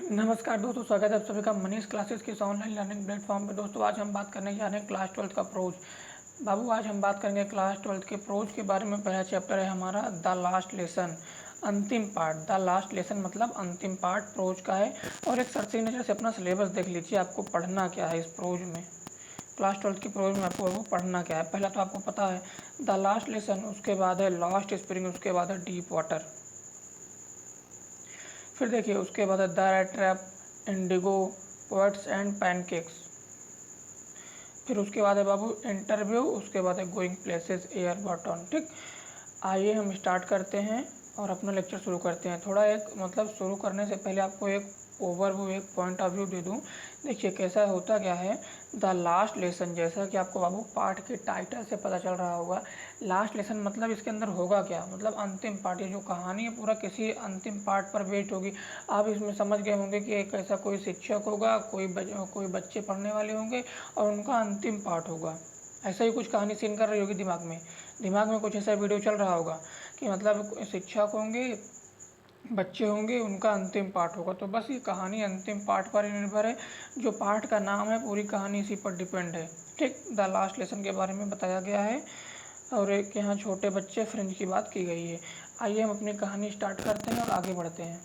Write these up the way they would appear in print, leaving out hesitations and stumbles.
नमस्कार दोस्तों, स्वागत है आप सभी का मनीष क्लासेस के इस ऑनलाइन लर्निंग प्लेटफॉर्म पे। दोस्तों आज हम बात करने जा रहे हैं क्लास 12th का प्रोज। बाबू आज हम बात करेंगे क्लास 12th के प्रोज के बारे में। पहला चैप्टर है हमारा द लास्ट लेसन, अंतिम पार्ट। द लास्ट लेसन मतलब अंतिम पार्ट प्रोज का है। और एक सरसरी नज़र से अपना सिलेबस देख लीजिए, आपको पढ़ना क्या है इस प्रोज में। क्लास 12th की प्रोज में आपको पढ़ना क्या है। पहला तो आपको पता है द लास्ट लेसन, उसके बाद है लास्ट स्प्रिंग, उसके बाद है डीप वाटर। फिर देखिए उसके बाद है the red trap, Indigo, poets and pancakes. फिर उसके बाद है बाबू इंटरव्यू, उसके बाद है गोइंग प्लेसेस एयर बटन। ठीक, आइए हम स्टार्ट करते हैं और अपना लेक्चर शुरू करते हैं। थोड़ा एक मतलब शुरू करने से पहले आपको एक ओवरव्यू, एक पॉइंट ऑफ व्यू दे दूं। देखिए कैसा होता क्या है द लास्ट लेसन, जैसा कि आपको बाबू पार्ट के टाइटल से पता चल रहा होगा। लास्ट लेसन मतलब इसके अंदर होगा क्या, मतलब अंतिम पार्ट। ये जो कहानी है पूरा किसी अंतिम पार्ट पर बेस्ड होगी। आप इसमें समझ गए होंगे कि एक ऐसा कोई शिक्षक होगा, कोई बच्चे पढ़ने वाले होंगे और उनका अंतिम पार्ट होगा। ऐसा ही कुछ कहानी सीन कर रही होगी दिमाग में कुछ ऐसा वीडियो चल रहा होगा कि मतलब शिक्षक होंगे, बच्चे होंगे, उनका अंतिम पार्ट होगा। तो बस ये कहानी अंतिम पार्ट पर ही निर्भर है। जो पार्ट का नाम है पूरी कहानी इसी पर डिपेंड है। ठीक, द लास्ट लेसन के बारे में बताया गया है और एक यहाँ छोटे बच्चे फ्रेंच की बात की गई है। आइए हम अपनी कहानी स्टार्ट करते हैं और आगे बढ़ते हैं।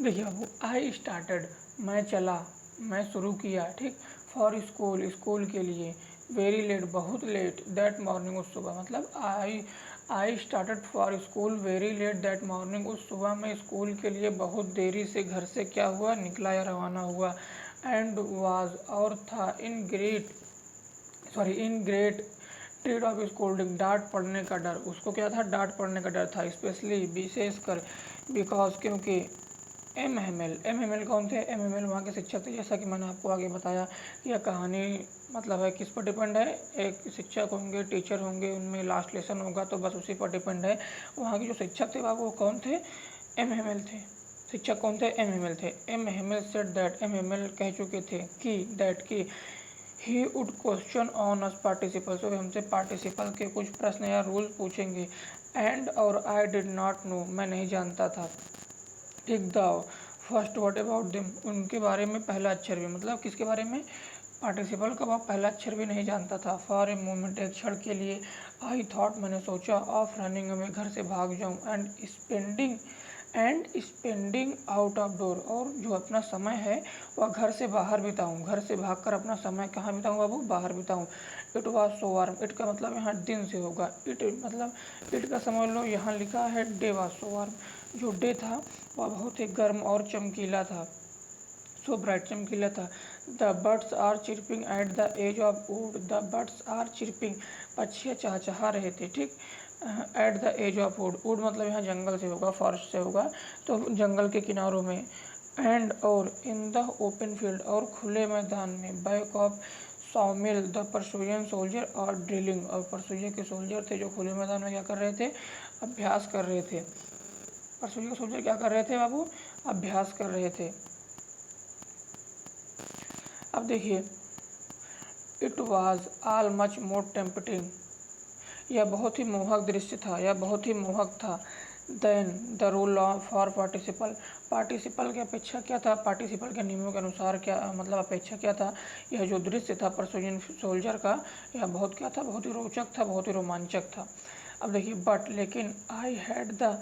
देखिए बाबू, आई स्टार्टेड मैं चला, मैं शुरू किया। ठीक, फॉर स्कूल स्कूल के लिए, वेरी लेट बहुत लेट, दैट मॉर्निंग उस सुबह। मतलब I started for school very let that morning, उस सुबह मैं स्कूल के लिए बहुत देरी से घर से क्या हुआ, निकला या रवाना हुआ। एंड वाज और था इन ग्रेट ट्रीड ऑफ स्कोल्डिंग, डांट पड़ने का डर। उसको क्या था, डांट पड़ने का डर था। स्पेशली विशेषकर, बिकॉज क्योंकि एम एम एल कौन थे, एम एम एल वहाँ के शिक्षक थे। जैसा कि मैंने आपको आगे बताया कि यह कहानी मतलब है किस पर डिपेंड है। एक शिक्षक होंगे, टीचर होंगे, उनमें लास्ट लेसन होगा, तो बस उसी पर डिपेंड है। वहाँ के जो शिक्षक थे बाबू वो कौन थे, एम एम एल थे। शिक्षक कौन थे, एम एम एल थे। M M L said that, M M L कह चुके थे कि दैट की he would question on us participle, तो हमसे पार्टिसिपल के कुछ प्रश्न या रूल पूछेंगे। एंड और आई डिड नॉट नो, मैं नहीं जानता था। ठीक, the first what about them, उनके बारे में पहला अक्षर भी, मतलब किसके बारे में, पार्टिसिपल का वह पहला अक्षर भी नहीं जानता था। फॉर ए मोमेंट, एक क्षण के लिए, आई थॉट मैंने सोचा, ऑफ रनिंग अवे, घर से भाग जाऊं, and spending out of door, और जो अपना समय है वह घर से बाहर बिताऊं। घर से भागकर अपना समय कहाँ बिताऊं बाबू, बाहर बिताऊं। It was so warm, it का मतलब यहाँ दिन से होगा। इट मतलब इट का समझ लो, यहाँ लिखा है डे वॉज सो वार्म। जो डे था वह बहुत ही गर्म और चमकीला था। सो ब्राइट, चमकीला था। The birds are chirping at the edge of wood, the birds are chirping, पक्षियाँ चहचहा रहे थे। ठीक, at the edge of wood, wood मतलब यहाँ जंगल से होगा, फॉरेस्ट से होगा, तो जंगल के किनारों में। एंड और इन द ओपन फील्ड, और खुले मैदान में। Back of sawmill the Prussian soldier और ड्रिलिंग, और परसुइया के सोल्जर थे जो खुले मैदान में क्या कर रहे थे, अभ्यास कर रहे थे। परसुइया के सोल्जर क्या कर रहे थे बाबू, अभ्यास कर रहे थे। अब देखिए, it was all much more tempting, यह बहुत ही मोहक दृश्य था, यह बहुत ही मोहक था। Then the rule for participle, participle की अपेक्षा क्या था, पार्टिसिपल के नियमों के अनुसार क्या मतलब अपेक्षा क्या था, यह जो दृश्य था परसुइयन सोल्जर का, यह बहुत क्या था, बहुत ही रोचक था, बहुत ही रोमांचक था। अब देखिए, बट लेकिन, I had the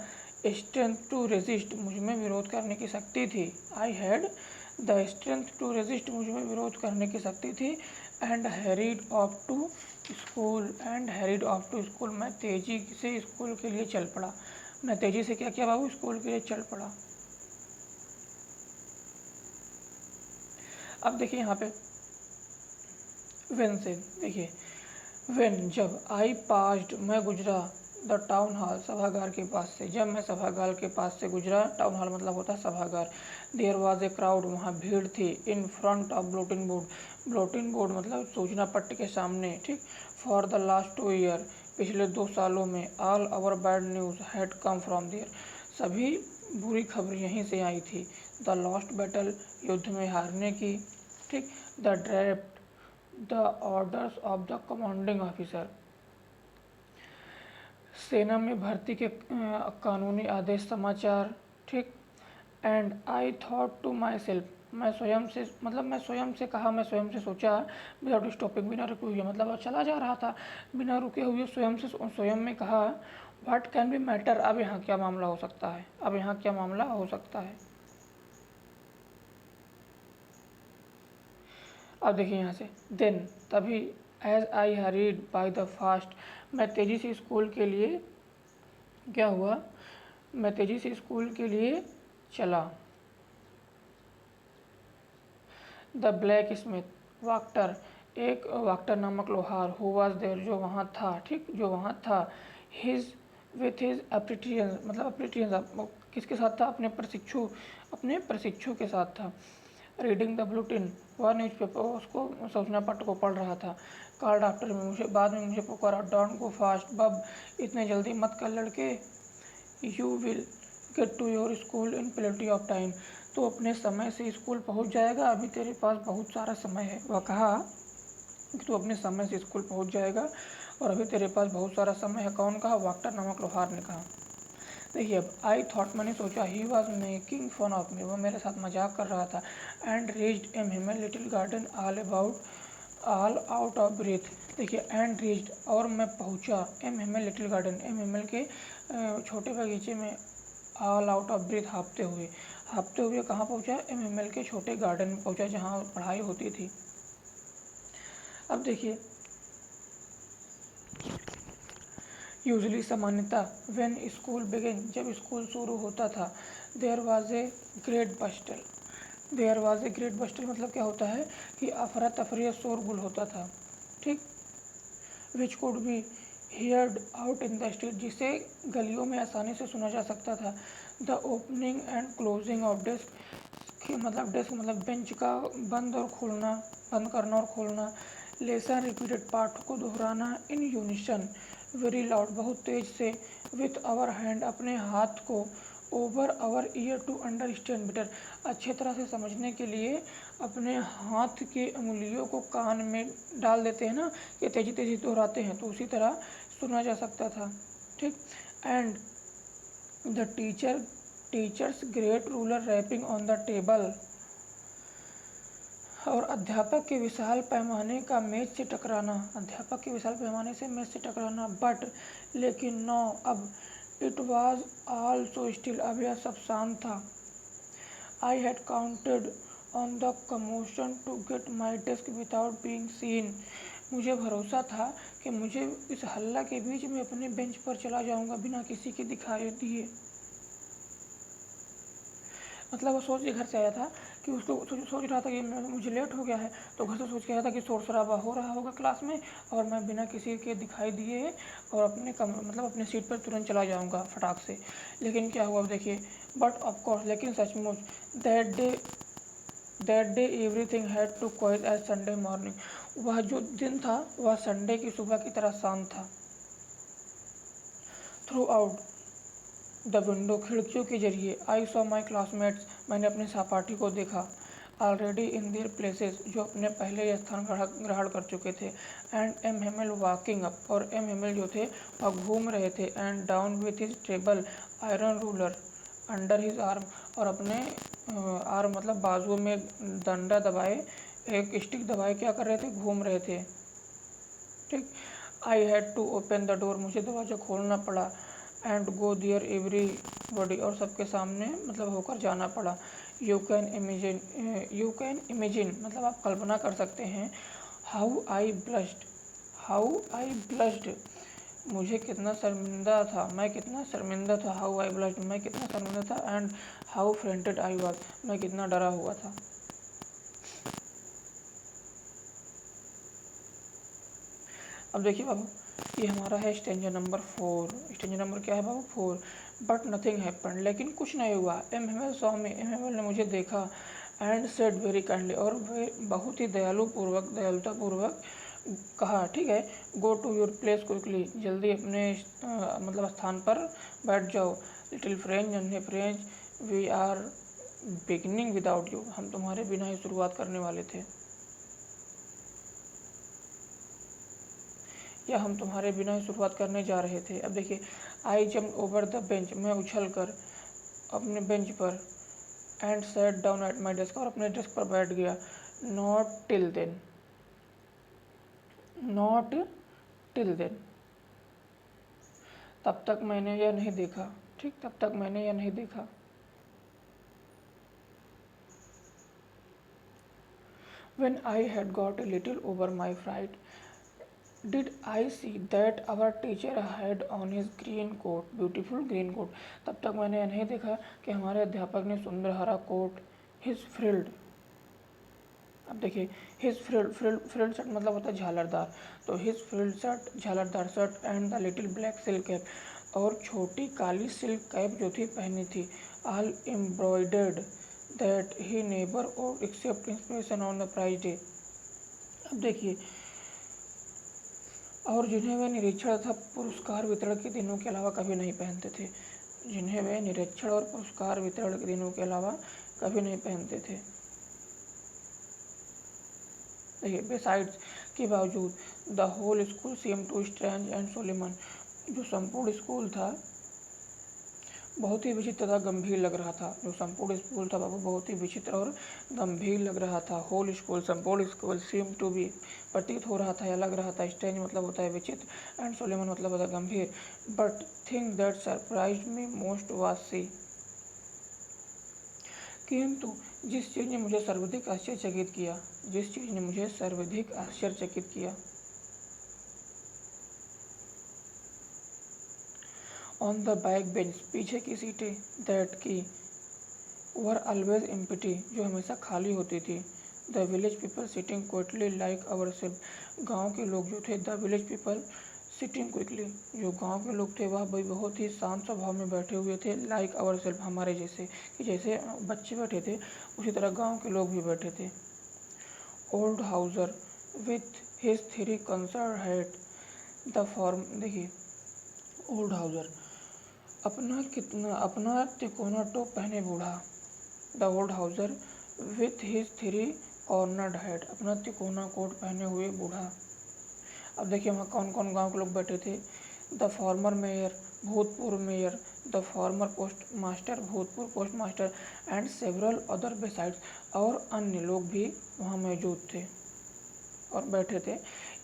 strength to resist, मुझ में विरोध करने की शक्ति थी। I had the strength to resist, मुझ में विरोध करने की शक्ति थी। And hurried off to school, मैं तेजी से स्कूल के लिए चल पड़ा। मैं तेजी से क्या किया बाबू, स्कूल के लिए चल पड़ा। अब देखिए यहाँ पे वेन से, देखिए वेन जब, आई पास्ड मैं गुजरा, द टाउन हॉल सभागार के पास से, जब मैं सभागार के पास से गुजरा, टाउन हॉल मतलब होता है सभागार। देयर वाज ए क्राउड, वहाँ भीड़ थी। In front of blotting board, blotting board मतलब सूचना पट्ट के सामने। ठीक, फॉर द लास्ट 2 ईयर, पिछले 2 सालों में। All our bad news had come from there, सभी बुरी खबर यहीं से आई थी। द लॉस्ट बैटल, युद्ध में हारने की। ठीक, the draft, the orders of the commanding officer, सेना में भर्ती के कानूनी आदेश समाचार, ठीक। And I thought to myself, मैं स्वयं से कहा, मैं स्वयं से सोचा, विदाउट स्टॉपिंग, बिना रुके हुए, मतलब चला जा रहा था बिना रुके हुए, स्वयं में कहा, व्हाट कैन बी मैटर, अब यहाँ क्या मामला हो सकता है, अब यहाँ क्या मामला हो सकता है। अब देखिए यहाँ से, देन, तभी, as I hurried by the fast, मैं तेज़ी से स्कूल के लिए, क्या हुआ, मैं तेज़ी से स्कूल के लिए चला। द ब्लैक स्मिथ वाक्टर, एक वाक्टर नामक लोहार, हु वाज देयर, जो वहाँ था, ठीक, जो वहाँ था, हिज विथ हिज अप्रेंटिस, मतलब अप्रेंटिस किसके साथ था, अपने प्रशिक्षु के साथ था। रीडिंग द बुलेटिन, वह न्यूज़पेपर, उसको सूचना पत्र को पढ़ रहा था। कॉल्ड आफ्टर में, मुझे बाद में मुझे पुकारा, डोंट गो फास्ट बब, इतने जल्दी मत कर लड़के, you will get to your school in plenty of time, तो अपने समय से स्कूल पहुंच जाएगा, अभी तेरे पास बहुत सारा समय है। वह कहा कि तू अपने समय से स्कूल पहुंच जाएगा और अभी तेरे पास बहुत सारा समय है। कौन कहा, वाक्टर नामक लोहार ने कहा। देखिए अब, आई थॉट, मैंने सोचा, he was making fun of me, वो मेरे साथ मजाक कर रहा था। And reached M Hamel little garden all out of breath. देखिए, एंड रीच्ड, और मैं पहुंचा, M Hamel little garden, M Hamel के छोटे बगीचे में, ऑल आउट ऑफ ब्रेथ, हाँफते हुए कहाँ पहुंचा, एम हिमल के छोटे गार्डन में पहुंचा जहाँ पढ़ाई होती थी। अब देखिए, यूजली, सामान्यता, व्हेन स्कूल बिगिन, जब स्कूल शुरू होता था, there was a great bustle, there was a great bustle मतलब क्या होता है कि अफरा तफरी, शोरगुल होता था, ठीक। Which could be heard out in the street, जिसे गलियों में आसानी से सुना जा सकता था। The opening and closing of desk, मतलब बेंच का बंद करना और खोलना। लेसन रिपीटेड, पाठ को दोहराना। इन यूनिशन, वेरी लाउड, बहुत तेज से। विथ आवर हैंड, अपने हाथ को। Over our ear to understand better, अच्छे तरह से समझने के लिए अपने हाथ के उंगलियों को कान में डाल देते हैं ना, कि तेजी तेजी दोहराते हैं, तो उसी तरह सुना जा सकता था, ठीक। And the teachers great ruler rapping on the table, और अध्यापक के विशाल पैमाने का मेज से टकराना, अध्यापक के विशाल पैमाने से मेज से टकराना। बट, लेकिन, नो, अब, it was all so still, अब यह सब शांत था। I had counted on the commotion to get my desk without being seen, मुझे भरोसा था कि मुझे इस हल्ला के बीच में अपने बेंच पर चला जाऊंगा बिना किसी के दिखाई दिए। मतलब वो सोच के घर से आया था कि उसको सोच रहा था कि मुझे लेट हो गया है, तो घर से सोच के आया था कि शोर शराबा हो रहा होगा क्लास में और मैं बिना किसी के दिखाई दिए और अपने सीट पर तुरंत चला जाऊंगा फटाक से। लेकिन क्या हुआ, देखिए, बट ऑफ कोर्स, लेकिन सचमुच, that day everything had to quiet as Sunday morning, वह जो दिन था वह संडे की सुबह की तरह शांत था। थ्रू आउट द विंडो, खिड़कियों के जरिए, आई सॉ माई क्लासमेट्स, मैंने अपने सहपाठी को देखा। ऑलरेडी इन देयर प्लेसेस, जो अपने पहले स्थान ग्रहण कर चुके थे। And M Hemal walking up, और एम हेमल जो थे वह घूम रहे थे। And down with his table iron ruler under his arm, और अपने आर्म मतलब बाजुओं में डंडा दबाए, एक स्टिक दबाए क्या कर रहे थे, घूम रहे थे, ठीक। I had to open the door, मुझे दरवाज़ा खोलना पड़ा। एंड गो दियर एवरीबॉडी, और सबके सामने मतलब होकर जाना पड़ा। यू कैन इमेजिन मतलब आप कल्पना कर सकते हैं। हाउ आई ब्लश्ड, मुझे कितना शर्मिंदा था, मैं कितना शर्मिंदा था। हाउ आई ब्लश्ड, मैं कितना शर्मिंदा था। एंड हाउ फ्रेंटेड आई वॉज, मैं कितना डरा हुआ था। अब देखिए बाबू, ये हमारा है स्टेंजर नंबर 4। स्टेंजर नंबर क्या है बाबू, 4। बट नथिंग हैपेंड, लेकिन कुछ नहीं हुआ। M Hemal saw me, M Hemal ने मुझे देखा। एंड सेड वेरी काइंडली, और वे बहुत ही दयालुता पूर्वक कहा, ठीक है, go to your place quickly, जल्दी अपने स्थान पर बैठ जाओ। लिटिल फ्रेंच, नन्हे French, we are beginning without you, हम तुम्हारे बिना ही शुरुआत करने वाले थे। या हम तुम्हारे बिना ही शुरुआत करने जा रहे थे। अब देखिए, I jump over the bench, मैं उछल कर अपने बेंच पर, and set down at my desk, और अपने डेस्क पर बैठ गया। Not till then, not till then, तब तक मैंने यह नहीं देखा। ठीक, तब तक मैंने यह नहीं देखा। When I had got a little over my fright, did I see that our teacher had on his green coat, beautiful green coat, तब तक मैंने यह नहीं देखा कि हमारे अध्यापक ने सुंदर हरा कोट, his frilled, अब देखिए his frilled शर्ट मतलब होता है झालरदार, तो his frilled शर्ट, झालरदार shirt, and the little black silk cap, और छोटी काली सिल्क कैप जो थी पहनी थी, all embroidered that he never wore except inspection on the prize day। अब देखिए, और जिन्हें वे निरीक्षण तथा पुरस्कार वितरण के दिनों के अलावा कभी नहीं पहनते थे, जिन्हें वे निरीक्षण और पुरस्कार वितरण के दिनों के अलावा कभी नहीं पहनते थे। देखिए, बिसाइड्स, के बावजूद, the whole school seem to strange and solemn, जो संपूर्ण स्कूल था बहुत ही विचित्र तथा गंभीर लग रहा था। जो संपूर्ण स्कूल था बाबू बहुत ही विचित्र और गंभीर लग रहा था। होल स्कूल, संपूर्ण स्कूल, सीम टू बी, प्रतीत हो रहा था या लग रहा था, स्ट्रेंज मतलब होता है विचित्र, एंड सोलेमन मतलब होता है गंभीर। But thing that surprised me most was see, किंतु जिस चीज़ ने मुझे सर्वाधिक आश्चर्यचकित किया, जिस चीज़ ने मुझे सर्वाधिक आश्चर्यचकित किया, ऑन द बैक बेंच, पीछे की सीटें, दैट की वर ऑलवेज एम्प्टी, जो हमेशा खाली होती थी। The village people sitting quickly like our self, गाँव के लोग जो थे, the village people sitting quickly, जो गांव के लोग थे वह भी बहुत ही शांत स्वभाव में बैठे हुए थे, लाइक आवर सेल्फ, हमारे जैसे, कि जैसे बच्चे बैठे थे उसी तरह गांव के लोग भी बैठे थे। Old Hauser with his three concert head, the form, देखिए ओल्ड हाउसर, अपना तिकोना टोप पहने बूढ़ा, the old Hauser with his three cornered head, अपना तिकोना कोट पहने हुए बूढ़ा। अब देखिए वहाँ कौन कौन गांव के लोग बैठे थे। द फॉर्मर मेयर, भूतपूर्व mayor, the former post master, भूतपूर्व post master, and several other besides, और अन्य लोग भी वहाँ मौजूद थे और बैठे थे।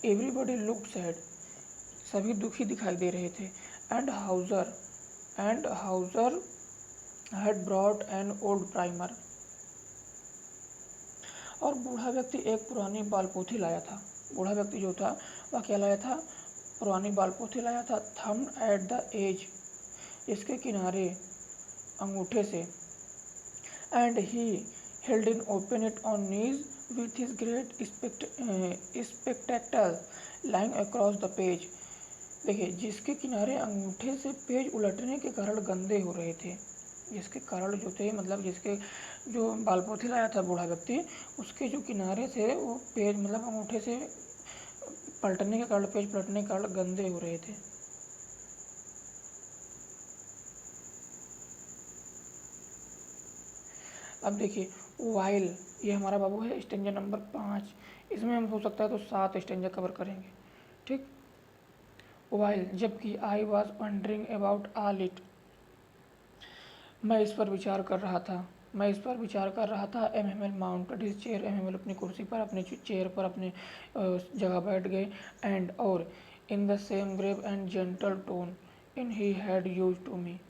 एवरीबडी लुक्ड सैड, सभी दुखी दिखाई दे रहे थे। And Hauser had brought an old primer, और बूढ़ा व्यक्ति एक पुरानी बालपोथी लाया था। बूढ़ा व्यक्ति जो था वह क्या लाया था? पुरानी बालपोथी लाया था। थम्ड एट द एज, इसके किनारे अंगूठे से, and he held in open it on knees with his great spectacles lying across the page. देखिए, जिसके किनारे अंगूठे से पेज उलटने के कारण गंदे हो रहे थे, जिसके कारण जो थे मतलब जिसके जो बालपोथी लाया था बूढ़ा व्यक्ति, उसके जो किनारे थे वो पेज मतलब अंगूठे से पलटने के कारण, पेज पलटने के कारण गंदे हो रहे थे। अब देखिए वाइल, ये हमारा बाबू है स्टेंजा नंबर 5, इसमें हम हो सकता है तो 7 स्टेंजा कवर करेंगे। ठीक, वाइल, जबकि I was wondering about all it, मैं इस पर विचार कर रहा था, मैं इस पर विचार कर रहा था। MML mounted his chair, MML अपनी कुर्सी पर, अपने चेयर पर अपने जगह बैठ गए। एंड और in the same grave and gentle tone in he had use to me,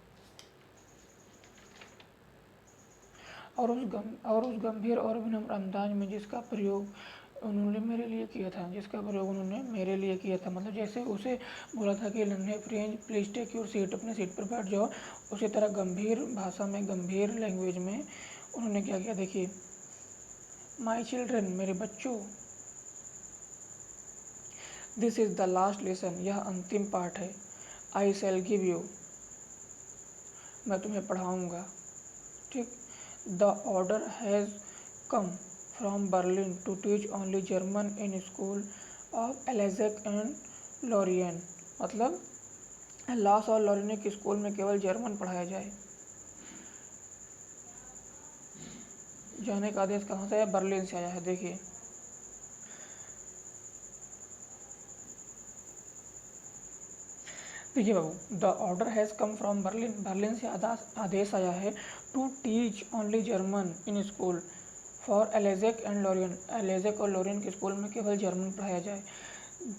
और उस गंभीर और विनम्र अंदाज में जिसका प्रयोग उन्होंने मेरे लिए किया था, जिसका प्रयोग उन्होंने मेरे लिए किया था, मतलब जैसे उसे बोला था कि नन्हे French please take your seat, अपने सीट पर बैठ जाओ, उसी तरह गंभीर भाषा में, गंभीर लैंग्वेज में उन्होंने क्या किया। देखिए, माई चिल्ड्रन, मेरे बच्चों, this is the last lesson, यह अंतिम पाठ है। आई शैल गिव यू, मैं तुम्हें पढ़ाऊँगा। ठीक, the order has come from Berlin to teach only German in school of Alsace and Lorraine, मतलब लास और लॉरियन स्कूल में केवल जर्मन पढ़ाया जाए। जाने का आदेश कहाँ से आया? बर्लिन से आया है। देखिए, देखिए बाबू, the order has come from Berlin, Berlin से आदेश आया है to teach only German in school for Alsace and Lorraine, Alsace और लोरियन के स्कूल में केवल जर्मन पढ़ाया जाए।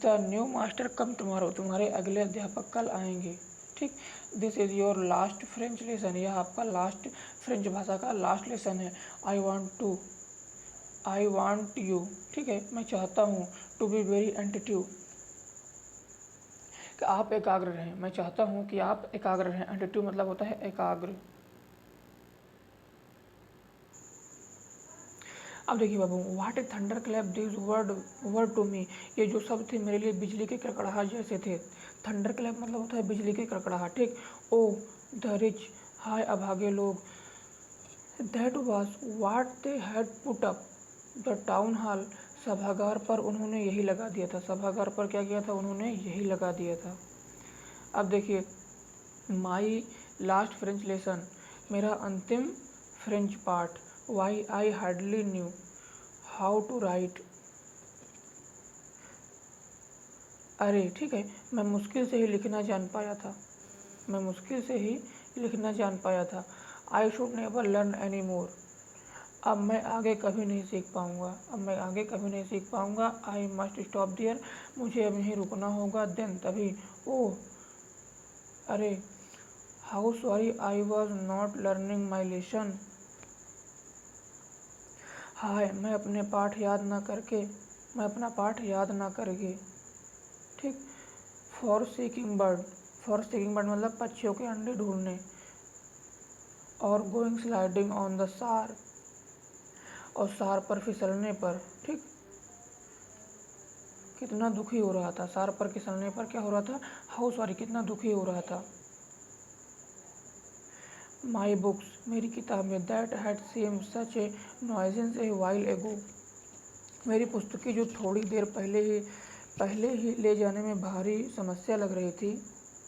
The new master come tomorrow, तुम्हारे अगले अध्यापक कल आएंगे। ठीक, this is your last French lesson, यह आपका लास्ट फ्रेंच भाषा का लास्ट लेसन है। आई वांट यू, ठीक है, मैं चाहता हूँ, टू बी वेरी एंटिटिव, कि आप एकाग्र रहें, मैं चाहता हूँ कि आप एकाग्र रहें। एंटिटिव मतलब होता है एकाग्र। अब देखिए बाबू, what a thunder clap this word to me, ये जो शब्द थे मेरे लिए बिजली के कड़कड़ाहट जैसे थे। थंडर क्लैप मतलब होता है बिजली के कड़कड़ाहट। ठीक, ओ द रिच, हाय अभागे लोग, that was what they had put up the town hall, सभागार पर उन्होंने यही लगा दिया था। सभागार पर क्या किया था? उन्होंने यही लगा दिया था। अब देखिए, माई लास्ट फ्रेंच लेसन, मेरा अंतिम फ्रेंच पाठ। Why I hardly knew how to write, अरे ठीक है, मैं मुश्किल से ही लिखना जान पाया था, मैं मुश्किल से ही लिखना जान पाया था। I should never learn any more, अब मैं आगे कभी नहीं सीख पाऊँगा, अब मैं आगे कभी नहीं सीख पाऊँगा। आई मस्ट स्टॉप देयर, मुझे अब यहीं रुकना होगा। देन तभी, ओह अरे, how sorry I was not learning my lesson, हाय मैं अपने पाठ याद ना करके, मैं अपना पाठ याद ना करके। ठीक, for seeking bird, for seeking bird मतलब पक्षियों के अंडे ढूंढने। और गोइंग स्लाइडिंग ऑन द सार, और सार पर फिसलने पर। ठीक, कितना दुखी हो रहा था, सार पर फिसलने पर क्या हो रहा था? हाउ सॉरी, कितना दुखी हो रहा था। माई बुक्स, मेरी किताबें, that had seem such a nuisance a while ago, मेरी पुस्तकें जो थोड़ी देर पहले ही ले जाने में भारी समस्या लग रही थी।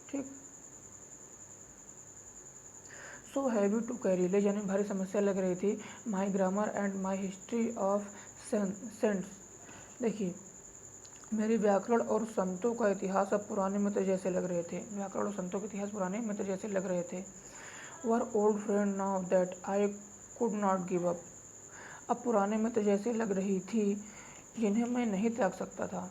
ठीक, सो हैवी टू कैरी, ले जाने में भारी समस्या लग रही थी। My grammar and my history of saints, देखिए, मेरी व्याकरण और संतों का इतिहास अब पुराने मित्र जैसे लग रहे थे। व्याकरण और संतों का इतिहास पुराने मित्र जैसे लग रहे थे। Were old friend now that I could not give up, अब पुराने मित्र जैसे लग रही थी जिन्हें मैं नहीं त्याग सकता था।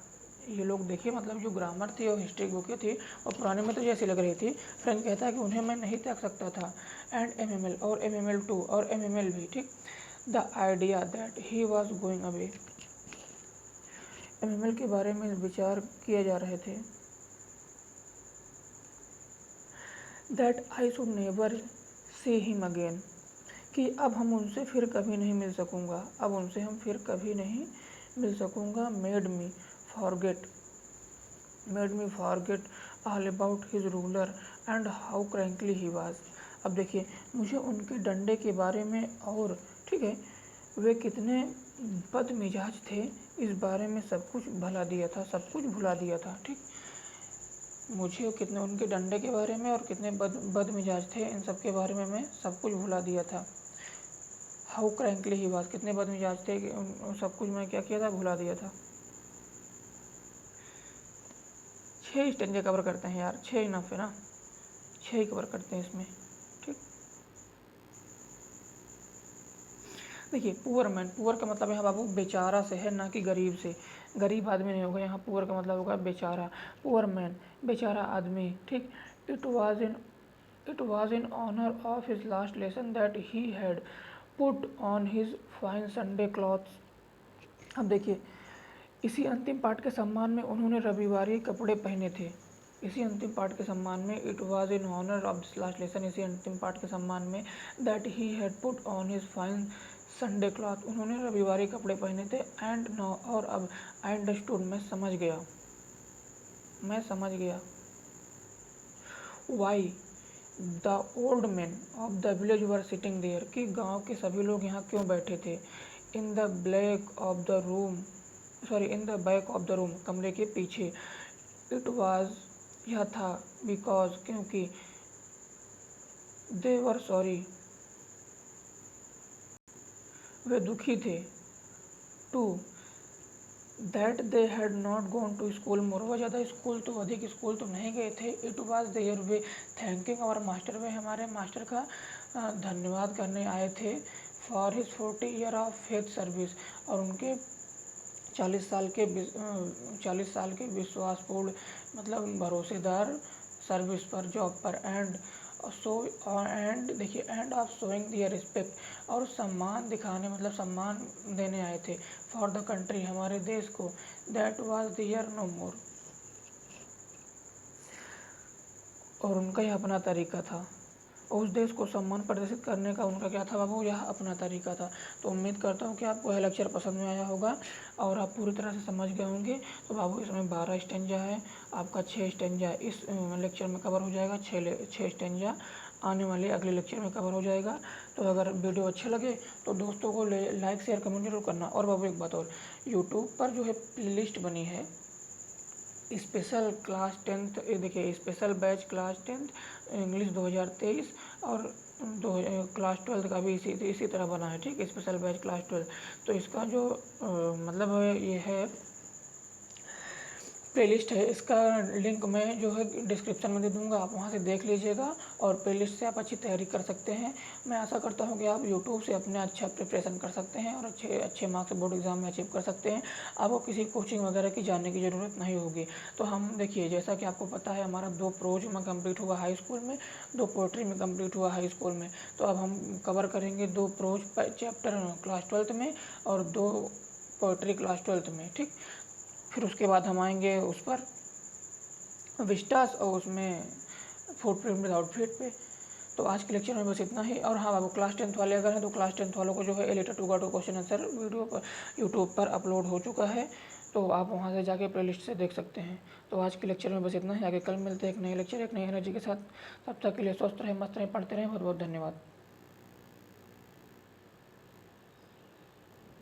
ये लोग देखिए, मतलब जो ग्रामर थी और हिस्ट्री बुकें थी और पुराने मित्र जैसी लग रही थी। फ्रेंच कहता है कि उन्हें मैं नहीं त्याग सकता था। एंड एमएमएल, और एमएमएल टू, और एमएमएल भी। ठीक, the idea that he was going away, MML के बारे में विचार किए जा रहे थे। That I should never see him again, कि अब हम उनसे फिर कभी नहीं मिल सकूँगा, अब उनसे हम फिर कभी नहीं मिल सकूँगा। Made me forget all about his ruler and how cranky he was, अब देखिए, मुझे उनके डंडे के बारे में और, ठीक है, वे कितने बदमिजाज थे, इस बारे में सब कुछ भुला दिया था, सब कुछ भुला दिया था। ठीक, मुझे कितने उनके डंडे के बारे में और कितने बदमिजाज थे, इन सब के बारे में मैं सब कुछ भुला दिया था। हाउ क्रैंकली ही वाज, कितने बदमिजाज थे कि उन सब कुछ मैं क्या किया था? भुला दिया था। 6 स्टेंजे कवर करते हैं यार, 6 इनफ है ना, 6 ही कवर करते हैं इसमें। ठीक, देखिए, पुअर मैन, पुअर का मतलब यहाँ बाबू बेचारा से है, ना कि गरीब से। गरीब आदमी नहीं होगा यहाँ, पुअर का मतलब होगा बेचारा। पुअर मैन, बेचारा आदमी। ठीक, it was in honour of his last lesson that he had put on his fine Sunday clothes, अब देखिए, इसी अंतिम पाठ के सम्मान में उन्होंने रविवारी कपड़े पहने थे। इसी अंतिम पाठ के सम्मान में, it was in honour of this last lesson, इसी अंतिम पाठ के सम्मान में, that he had put on his fine Sunday cloth, उन्होंने रविवारी कपड़े पहने थे। एंड नाउ, और अब, आई अंडरस्टूड, मैं समझ गया, मैं समझ गया। Why the old man of the village were sitting there, कि गांव के सभी लोग यहाँ क्यों बैठे थे। In the black of the room, sorry, in the back of the room, कमरे के पीछे। इट वाज, यह था, बिकॉज, क्योंकि, दे वर सॉरी, वे दुखी थे। Too that they had not gone to school more, वह ज़्यादा स्कूल तो अधिक स्कूल तो नहीं गए थे। It was their way thanking our master, वे हमारे मास्टर का धन्यवाद करने आए थे। For his 40 year of faith service, और उनके 40 साल के विश्वासपूर्ण मतलब भरोसेदार सर्विस पर, जॉब पर। एंड देखिए, and of showing their respect, और सम्मान दिखाने मतलब सम्मान देने आए थे। फॉर द कंट्री, हमारे देश को। दैट वाज दियर नो मोर, और उनका यह अपना तरीका था। उस देश को सम्मान प्रदर्शित करने का उनका क्या था बाबू, यह अपना तरीका था। तो उम्मीद करता हूँ कि आपको यह लेक्चर पसंद में आया होगा और आप पूरी तरह से समझ गए होंगे। तो बाबू इसमें 12 स्टेंजा है, आपका 6 स्टेंजा इस लेक्चर में कवर हो जाएगा, 6 स्टेंजा आने वाले अगले लेक्चर में कवर हो जाएगा। तो अगर वीडियो अच्छे लगे तो दोस्तों को लाइक शेयर कमेंट जरूर करना। और बाबू एक बात और, यूट्यूब पर जो है प्लेलिस्ट बनी है स्पेशल क्लास 10th, ये देखिए special batch class 10th English 2023, और क्लास 12 का भी इसी तरह बना है, ठीक, स्पेशल बैच क्लास 12। तो इसका जो मतलब ये है प्लेलिस्ट है, इसका लिंक मैं जो है डिस्क्रिप्शन में दे दूंगा, आप वहां से देख लीजिएगा और प्लेलिस्ट से आप अच्छी तैयारी कर सकते हैं। मैं आशा करता हूं कि आप यूट्यूब से अपने अच्छा प्रिपरेशन कर सकते हैं और अच्छे मार्क्स बोर्ड एग्जाम में अचीव कर सकते हैं। आपको किसी कोचिंग वगैरह की जाने की ज़रूरत नहीं होगी। तो हम देखिए, जैसा कि आपको पता है, हमारा 2 प्रोज में कम्प्लीट हुआ हाई स्कूल में, 2 पोएट्री में कम्प्लीट हुआ हाई स्कूल में। तो अब हम कवर करेंगे 2 प्रोज चैप्टर क्लास 12th में और 2 पोएट्री क्लास 12th में, ठीक। फिर उसके बाद हम आएंगे उस पर विस्टास और उसमें फुटप्रिंट विदाउट फीट पे। तो आज के लेक्चर में बस इतना ही। और हाँ बाबू, क्लास 10th वाले अगर हैं तो क्लास 10th वालों को जो है एलिटर 2 का 2 क्वेश्चन आंसर वीडियो पर यूट्यूब पर अपलोड हो चुका है, तो आप वहाँ से जाके प्लेलिस्ट से देख सकते हैं। तो आज के लेक्चर में बस इतना ही। आगे कल मिलते हैं एक नए लेक्चर एक नई एनर्जी के साथ। तब तक के लिए स्वस्थ रहें, मस्त रहें, पढ़ते रहें। बहुत बहुत धन्यवाद।